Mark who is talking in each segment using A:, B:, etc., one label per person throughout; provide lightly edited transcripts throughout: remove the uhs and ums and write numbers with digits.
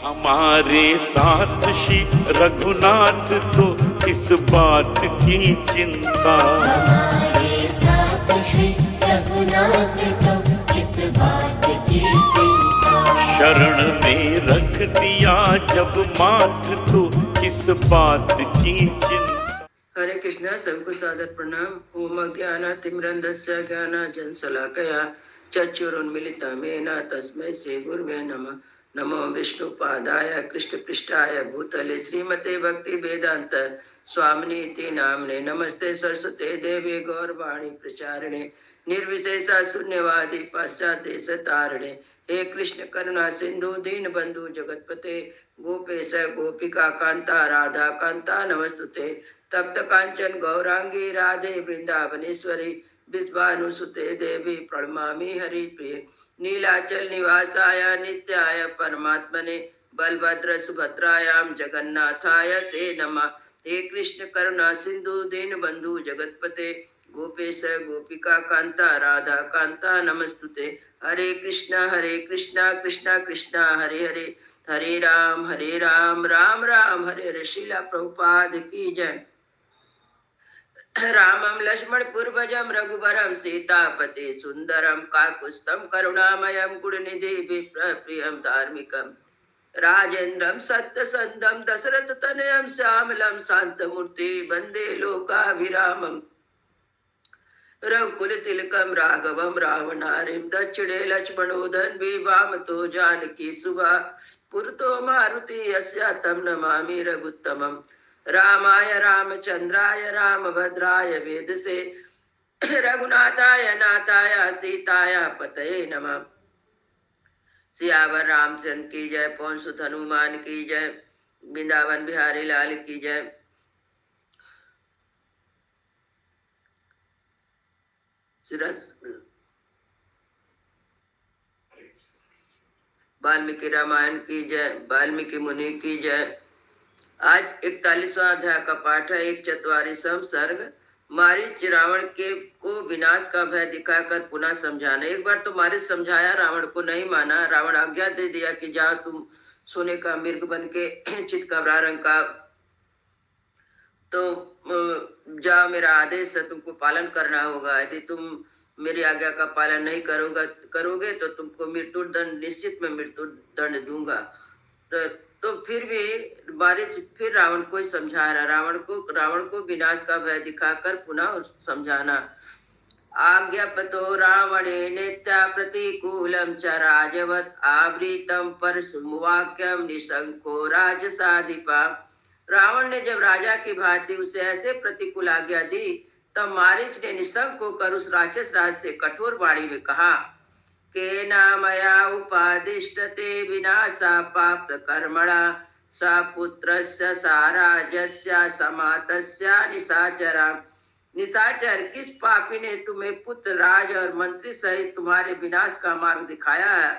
A: हमारे साथ श्री रघुनाथ तो किस बात की चिंता।
B: हमारे साथ श्री रघुनाथ तो किस बात की चिंता।
A: शरण में रख दिया जब माथ तो किस बात की चिंता।
C: हरे कृष्णा, सबको सादर प्रणाम। ओम ज्ञानातिमिरन्धस्य ज्ञानाञ्जनशलाकया चक्षुरुन्मीलितं येन तस्मै श्री गुरुवे नमः। नमो विष्णुपादाय कृष्णपृष्ठाय भूतले श्रीमते भक्ति वेदांत स्वामिनीति नाम्ने। नमस्ते सरस्वते देवी गौरवाणी प्रचारिणे निर्विशेषा शून्यवादी पाश्चात्यदेशतारिणे। हे कृष्ण करुणा सिंधु दीन बंधु जगतपते गोपेश गोपिका कांता राधा कांता नमस्तुते। तप्त कांचन गौरांगी राधे वृंदावनेश्वरी विश्वानुसुते देवी प्रणमामि हरि प्रिय। नीलाचल निवासाय नित्याय परमात्मने बलभद्र सुभद्रायाम जगन्नाथाय ते नमः। हे कृष्ण करुणा सिंधु दीन बंधु जगतपते गोपेश गोपिका कांता राधा कांता नमस्तुते। हरे कृष्णा कृष्णा कृष्णा हरे हरे, हरे राम राम राम हरे हरे। श्रीला प्रभुपाद की जय। रामं लक्ष्मण पूर्वजं रघुवरं सीतापते सुंदरम काकुत्स्थं करुणामयं गुणनिधि प्रियं धार्मिकं राजेन्द्रं सत्यसंधं दशरथ तनयं श्यामलं शांतमूर्ति वंदे लोकाभिरामम्। रघुकुल तिलकम राघवम रावणारिं दक्षिणे लक्ष्मणो धन्वी वामतो जानकी सुभा पुरतो मारुति यस्य तं नमामि रघुत्तमम्। रामाय रामचंद्राय रामभद्राय वेदसे रघुनाथाय नाथाय सीताय पतये नमः। सियावर रामचंद्र की जय, पवन सुत हनुमान की जय, वृंदावन बिहारी लाल की जय। वाल्मीकि रामायण की जय, वाल्मीकि मुनि की जय। आज 41वां अध्याय का पाठ है। 144वां सर्ग। मारीच रावण के को विनाश का भय दिखाकर पुनः समझाना। एक बार तो मारीच समझाया, रावण को नहीं माना। रावण आज्ञा दे दिया कि जाओ तुम सोने का मृग बन के चितकबरा रंग का, तो जाओ, मेरा आदेश है, तुमको पालन करना होगा। यदि तुम मेरी आज्ञा का पालन नहीं करोगे तो तुमको मृत्यु दंड, निश्चित में मृत्यु दंड दूंगा। तो फिर भी मारीच फिर रावण को ही समझा रहा। रावण को विनाश का भय दिखाकर पुनः समझाना। आज्ञापतो रावणे नेत्या प्रतिकूलम च राजवत आवृतम परशुवाक्यम निशंको राजसाधिपा। रावण ने जब राजा की भांति उसे ऐसे प्रतिकूल आज्ञा दी, तब मारीच ने निशंक होकर उस राक्षस राज से कठोर वाणी में कहा, केना मया उपादिष्टते विनाशा पाप कर्मणा सपुत्रस्य साराजस्य समातस्य निशाचरा। निशाचर, किस पापी ने तुम्हें पुत्र, राज और मंत्री सहित तुम्हारे विनाश का मार्ग दिखाया है।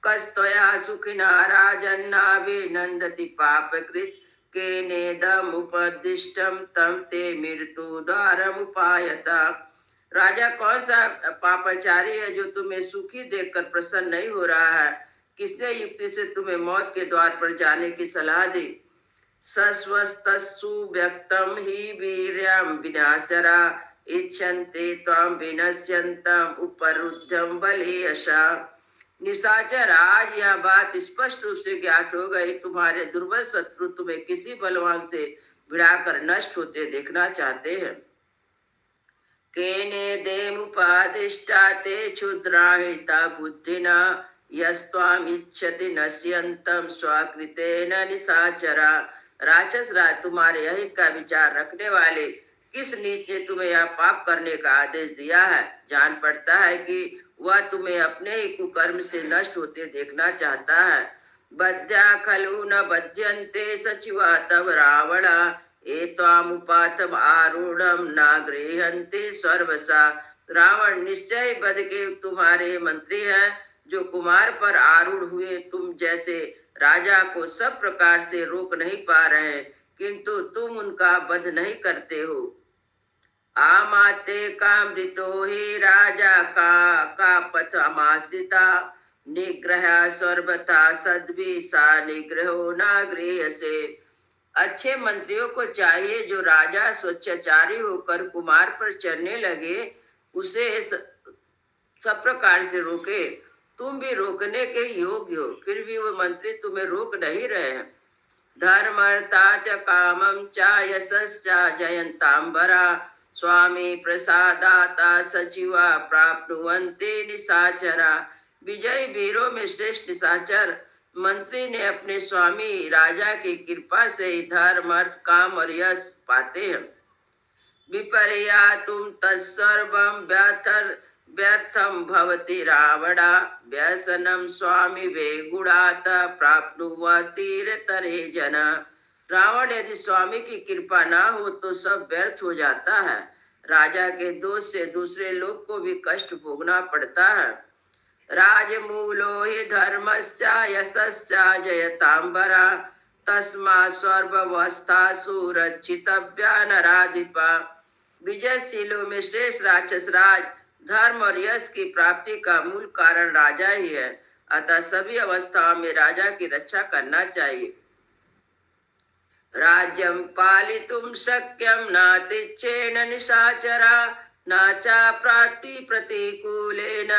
C: कस्तया सुखिना राजन्नाभिनंदति पापकृत केनेदम उपदिष्टम तम ते मृत्यु द्वारमुपायता। राजा कौन सा पापाचारी है जो तुम्हें सुखी देखकर प्रसन्न नहीं हो रहा है। किसने युक्ति से तुम्हें मौत के द्वार पर जाने की सलाह दी। सस्वस्तस्सु व्यक्तम ही वीर्यम विनाशरा इच्छन्ते त्वां विनश्यन्तम उपरुद्धम बलियशा। निशाचर, आज यह बात स्पष्ट रूप से ज्ञात हो गई, तुम्हारे दुर्बल शत्रु तुम्हें किसी बलवान से भिड़ाकर नष्ट होते देखना चाहते हैं। केने देमुपादिष्टा ते क्षुद्राहिता बुद्धिना यस्त्वामिच्छति नश्यन्तम स्वाकृतेन निशाचरा। राक्षस राज, तुम्हारे अहित का विचार रखने वाले किस नीच ने तुम्हें यह पाप करने का आदेश दिया है। जान पड़ता है कि वह तुम्हें अपने ही कुकर्म से नष्ट होते देखना चाहता है। बद्या खलु न बध्यन्ते सचिवा तव रावणा एत्वामुपातम आरूढ़म न गृहन्ते सर्वसा। रावण, निश्चय बद के तुम्हारे मंत्री हैं जो कुमार पर आरूढ़ हुए तुम जैसे राजा को सब प्रकार से रोक नहीं पा रहे, किंतु तुम उनका वध नहीं करते हो। आमाते कामृतो ही राजा का पथ अमाश्रिता निग्रह सर्वथा सद्भि सा निग्रहो ना गृह से। अच्छे मंत्रियों को चाहिए जो राजा स्वच्छाचारी होकर कुमार पर चढ़ने लगे उसे सब प्रकार से रोके। तुम भी रोकने के योग्य हो, फिर भी वो मंत्री तुम्हें रोक नहीं रहे हैं। धर्मर्ता च कामं च यशश्च जयन्तांबरा स्वामी प्रसादाता सचिवा प्राप्नुवन्ते निशाचरा। विजयी वीरों में श्रेष्ठ निशाचर मंत्री ने अपने स्वामी राजा की कृपा से ही धर्म अर्थ काम और यश पाते हैं। विपर्या तुम तत्सर्वं व्यर्थम भवति रावणा व्यसनम स्वामी वे गुणात प्राप्नुवतीरतरे जना। रावण यदि स्वामी की कृपा ना हो तो सब व्यर्थ हो जाता है। राजा के दोष से दूसरे लोग को भी कष्ट भोगना पड़ता है। राजमूलो हि धर्मश्च यशश्च जयतांबरा तस्मा सर्वावस्थासु रक्षितव्या नराधिपा। विजयशीलों में श्रेष्ठ राक्षस राज धर्म और यश की प्राप्ति का मूल कारण राजा ही है, अतः सभी अवस्थाओं में राजा की रक्षा करना चाहिए। राज्यं पालितुं शक्यं नातिच्छेन निशाचरा नाचा प्राप्ति प्रतिकूलेन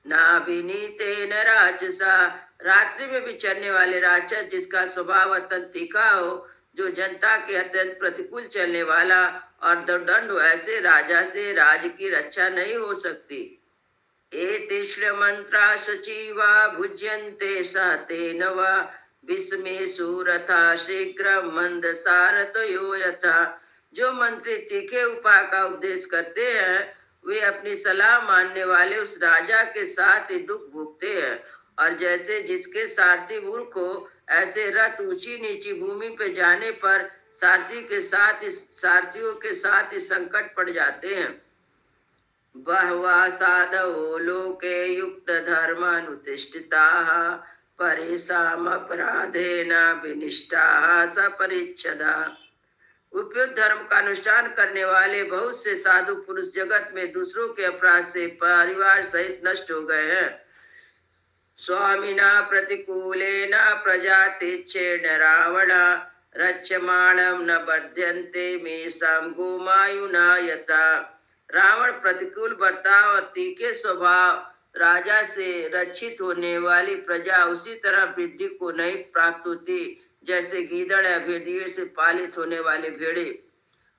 C: नाभिनीतेन राक्षसा। रात्रि में विचरने वाले राक्षस जिसका स्वभाव अत्यंत तीखा हो, जो जनता के अत्यंत प्रतिकूल चलने वाला और दंड हो, ऐसे राजा से राज्य की रक्षा नहीं हो सकती। एतिश्र मंत्रा सचिवा भुज्यन्ते सहतेन वा विस्मेषु रथा शीघ्र मंद सारथयो यथा। जो मंत्री तीखे उपाय का उपदेश करते हैं वे अपनी सलाह मानने वाले उस राजा के साथ ही दुख भोगते हैं, और जैसे जिसके सारथी मूर्ख हो ऐसे रथ ऊंची नीची भूमि पे जाने पर सारथियों के साथ ही संकट पड़ जाते हैं। बहवा साधवो लोके युक्त धर्मानुतिष्ठिताः परेषाम् अपराधेन विनिष्टाः सपरिच्छदा। उपयुक्त धर्म का अनुष्ठान करने वाले बहुत से साधु पुरुष जगत में दूसरों के अपराध से परिवार सहित नष्ट हो गए हैं। स्वामिना प्रतिकूलेन प्रजातिच्छेन रावणा रक्षमाणं न बध्यन्ते मेषां गोमायुना यथा। रावण प्रतिकूल बर्ताव और तीखे स्वभाव राजा से रक्षित होने वाली प्रजा उसी तरह वृद्धि को नहीं प्राप्त होती जैसे गीदड़ या भेड़िए से पालित होने वाले भेड़े।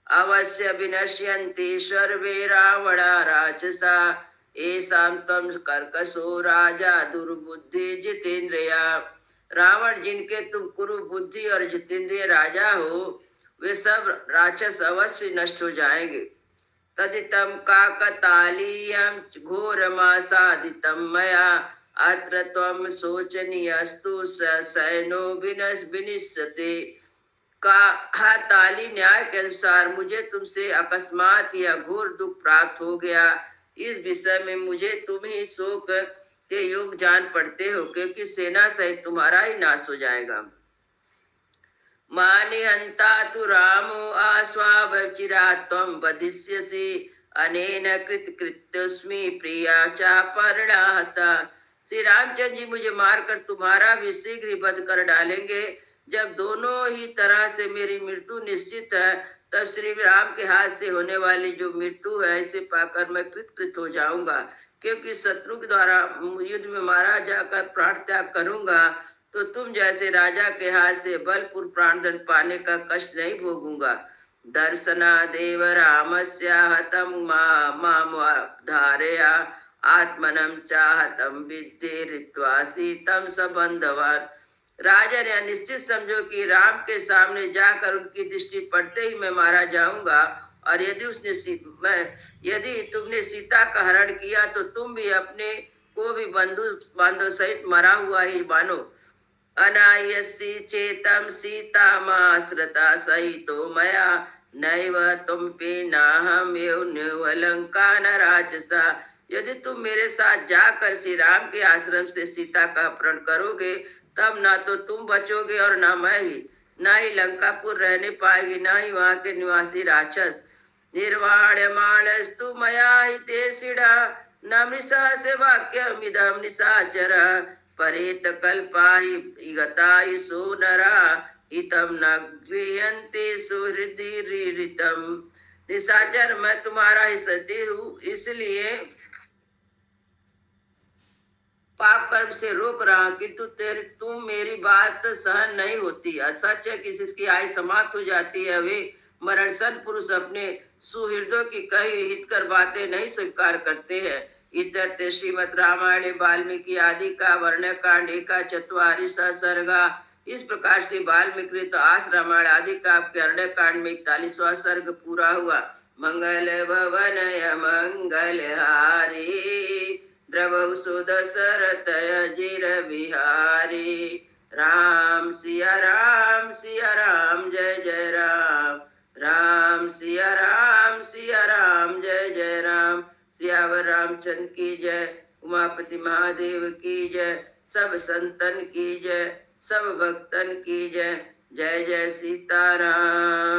C: अवश्य विनश्यन्ति सर्वे रावणा राक्षसा एषां तम कर्कशो राजा दुर्बुद्धि जितेन्द्रिया। रावण जिनके तुम कुरु बुद्धि और जितेंद्रिय राजा हो वे सब राक्षस अवश्य नष्ट हो जाएंगे। तदितं काकतालीयं घोरमासादितं मया अत्र त्वं शोचनीयस्तु सैनो विनिश्यते। काकताली न्याय के अनुसार मुझे तुमसे अकस्मात या घोर दुख प्राप्त हो गया। इस विषय में मुझे तुम ही शोक के योग जान पड़ते हो, क्योंकि सेना सहित तुम्हारा ही नाश हो जाएगा। मानिहंता तु रामो आस्वावचिरा त्वं वधिष्यसि अनेन कृतकृत्योस्मि प्रिया चापर्णाहता। श्री रामचंद्र जी मुझे मारकर तुम्हारा भी शीघ्र ही वध कर डालेंगे। जब दोनों ही तरह से मेरी मृत्यु निश्चित है तब श्री राम के हाथ से होने वाली जो मृत्यु है इसे पाकर मैं कृतकृत हो जाऊंगा, क्योंकि शत्रु के द्वारा युद्ध में मारा जाकर प्राण त्याग करूंगा तो तुम जैसे राजा के हाथ से बलपूर्व प्राणदंड पाने का कष्ट नहीं भोगूंगा। दर्शना देव रामस्य हतं माम धारया आत्मनं चाहतं विद्धि ऋत्वा सीतं सबंधवान। राजा ने निश्चित समझो कि राम के सामने जाकर उनकी दृष्टि पड़ते ही मैं मारा जाऊंगा, और यदि तुमने सीता का हरण किया तो तुम भी अपने को भी बांधो सहित मरा हुआ ही मानो। अनायसी चेतम सीता माश्रता सहितो मया नैव तुम पे नाहम लंका न राजसा। यदि तुम मेरे साथ जाकर श्री राम के आश्रम से सीता का अपहरण करोगे तब ना तो तुम बचोगे और ना मैं ही, ना ही लंकापुर रहने पाएगी, ना ही वहाँ के निवासी राक्षस। निर्वाण्यमाणस्तु मया हितेषिणा न मृषा से वाक्यमिदं निशाचर परेत कल्पाहि गतायु सोनरा हितम न गृह्यन्ते सुहृदिरितम। निशाचर, मैं तुम्हारा ही सती हूँ, इसलिए पाप कर्म से रोक रहा कि तुम मेरी बात सहन नहीं होती। सच है कि जिसकी आयु समाप्त हो जाती है वे मरणसन पुरुष अपने सुहृदों की कही हितकर बातें नहीं स्वीकार करते हैं। इतर श्रीमद रामायण वाल्मीकि आदि का वर्ण कांड का 44वां सर्गा। इस प्रकार से वाल्मीकि तो आस रामायण आदि का अरण्य कांड में 41वां सर्ग पूरा हुआ। मंगल भवनय मंगल हारी द्रवौ सुदशरथ अजिर बिहारी। राम सिया राम जय जय राम। राम सिया राम जय जय राम। सियावर रामचंद्र की जय। उमापति महादेव की जय। सब संतन की जय। सब भक्तन की जय। जय जय सीताराम।